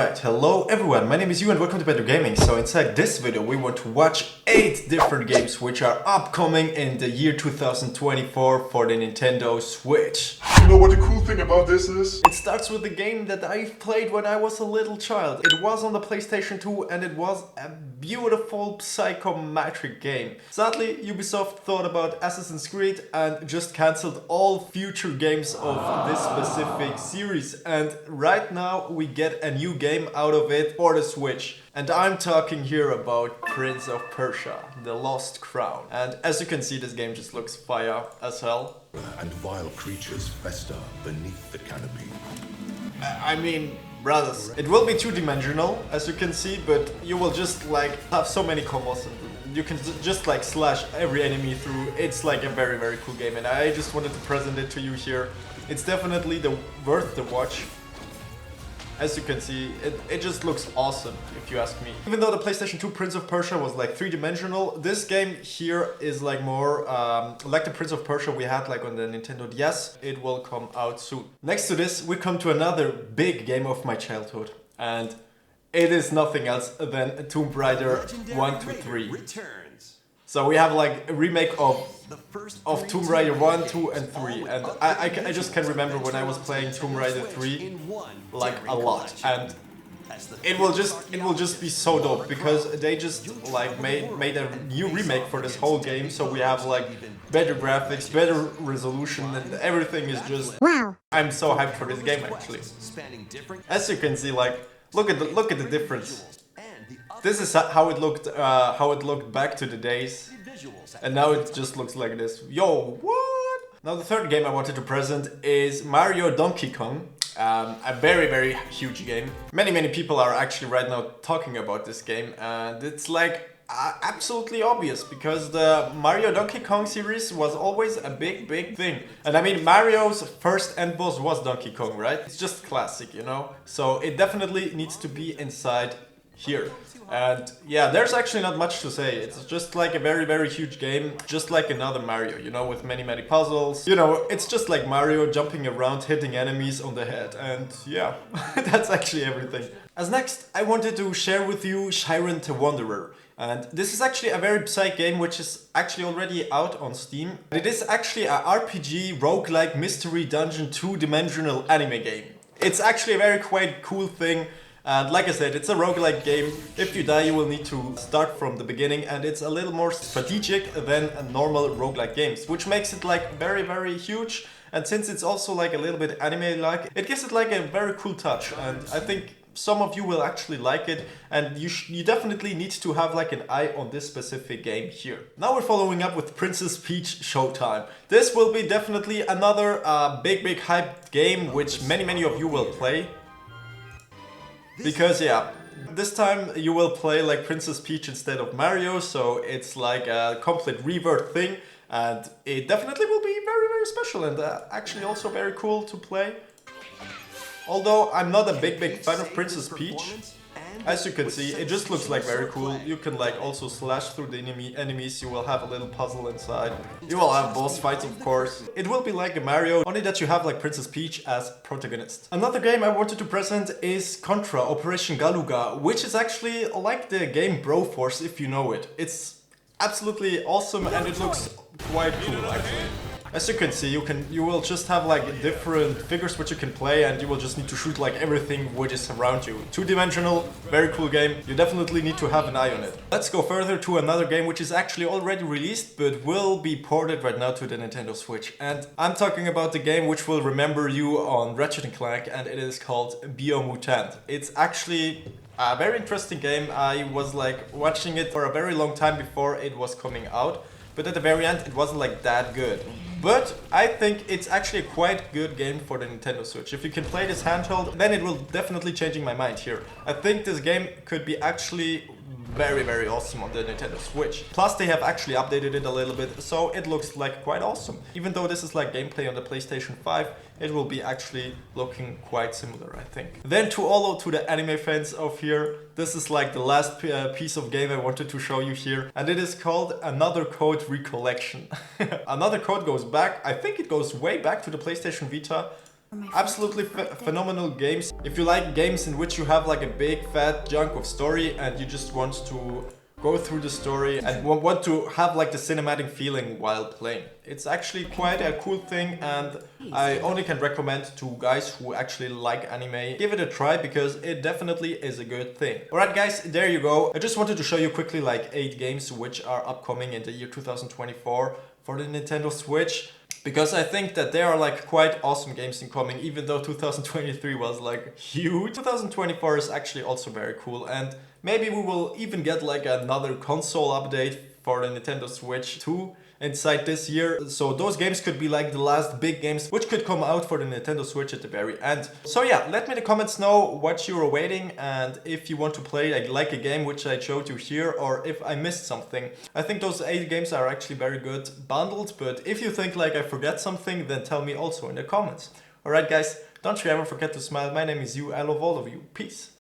Alright, hello everyone, my name is Yu and welcome to Better Gaming. So inside this video we want to watch 8 different games which are upcoming in the year 2024 for the Nintendo Switch. You know what the cool thing about this is? It starts with a game that I played when I was a little child. It was on the PlayStation 2 and it was a beautiful psychometric game. Sadly, Ubisoft thought about Assassin's Creed and just cancelled all future games of this specific series. And right now we get a new game out of it for the Switch. And I'm talking here about Prince of Persia, The Lost Crown. And as you can see, this game just looks fire as hell. And vile creatures fester beneath the canopy. I mean, brothers, it will be two-dimensional, as you can see, but you will just like have so many combos and you can just like slash every enemy through. It's like a very, very cool game and I just wanted to present it to you here. It's definitely worth the watch. As you can see, it just looks awesome, if you ask me. Even though the PlayStation 2 Prince of Persia was like three-dimensional, this game here is like more like the Prince of Persia we had like on the Nintendo DS. It will come out soon. Next to this, we come to another big game of my childhood. And it is nothing else than Tomb Raider 1 to 3. So we have like a remake of Tomb Raider 1, 2 and 3 and I just can remember when I was playing Tomb Raider 3 like a lot and it will just be so dope because they just like made a new remake for this whole game, so we have like better graphics, better resolution and everything is just wow. I'm so hyped for this game actually. As you can see, like look at the difference. This is how it looked back to the days, and now it just looks like this. Yo, what? Now the third game I wanted to present is Mario Donkey Kong, a very, very huge game. Many people are actually right now talking about this game, and it's like absolutely obvious because the Mario Donkey Kong series was always a big thing. And I mean, Mario's first end boss was Donkey Kong, right? It's just classic, you know? So it definitely needs to be inside here. And yeah, there's actually not much to say. It's just like a very huge game, just like another Mario, you know, with many puzzles. You know, it's just like Mario jumping around, hitting enemies on the head, and yeah, that's actually everything. As next, I wanted to share with you Shyon the Wanderer. And this is actually a very psych game which is actually already out on Steam. It is actually a RPG roguelike mystery dungeon two-dimensional anime game. It's actually a very quite cool thing. And like I said, it's a roguelike game. If you die, you will need to start from the beginning, and it's a little more strategic than a normal roguelike games, which makes it like very huge. And since it's also like a little bit anime-like, it gives it like a very cool touch. And I think some of you will actually like it, and you definitely need to have like an eye on this specific game here. Now we're following up with Princess Peach Showtime. This will be definitely another big hyped game, which many of you will play. Because yeah, this time you will play like Princess Peach instead of Mario, so it's like a complete revert thing, and it definitely will be very special and actually also very cool to play. Although I'm not a big fan of Princess Peach, as you can see, it just looks like very cool. You can like also slash through the enemies, you will have a little puzzle inside. You will have boss fights, of course. It will be like a Mario, only that you have like Princess Peach as protagonist. Another game I wanted to present is Contra, Operation Galuga, which is actually like the game Broforce if you know it. It's absolutely awesome and it looks quite cool actually. As you can see, you will just have like different figures which you can play, and you will just need to shoot like everything which is around you. Two-dimensional, very cool game. You definitely need to have an eye on it. Let's go further to another game which is actually already released but will be ported right now to the Nintendo Switch. And I'm talking about the game which will remember you on Ratchet & Clank, and it is called Biomutant. It's actually a very interesting game. I was like watching it for a very long time before it was coming out, but at the very end it wasn't like that good. But I think it's actually a quite good game for the Nintendo Switch. If you can play this handheld, then it will definitely changing my mind here. I think this game could be actually very awesome on the Nintendo Switch. Plus they have actually updated it a little bit, so it looks like quite awesome. Even though this is like gameplay on the PlayStation 5, it will be actually looking quite similar, I think. Then to the anime fans of here, this is like the last piece of game I wanted to show you here, and it is called Another Code Recollection. Another Code goes back, I think it goes way back to the PlayStation Vita. Absolutely phenomenal games. If you like games in which you have like a big fat chunk of story and you just want to go through the story and want to have like the cinematic feeling while playing, it's actually quite a cool thing, and I only can recommend to guys who actually like anime, give it a try because it definitely is a good thing. Alright guys, there you go. I just wanted to show you quickly like 8 games which are upcoming in the year 2024 for the Nintendo Switch, because I think that there are like quite awesome games incoming, even though 2023 was like huge. 2024 is actually also very cool, and maybe we will even get like another console update for the Nintendo Switch 2 inside this year. So those games could be like the last big games which could come out for the Nintendo Switch at the very end. So yeah, let me in the comments know what you're awaiting, and if you want to play like a game which I showed you here, or if I missed something. I think those 8 games are actually very good bundled, but if you think like I forget something, then tell me also in the comments. Alright guys, don't you ever forget to smile. My name is you, I love all of you. Peace.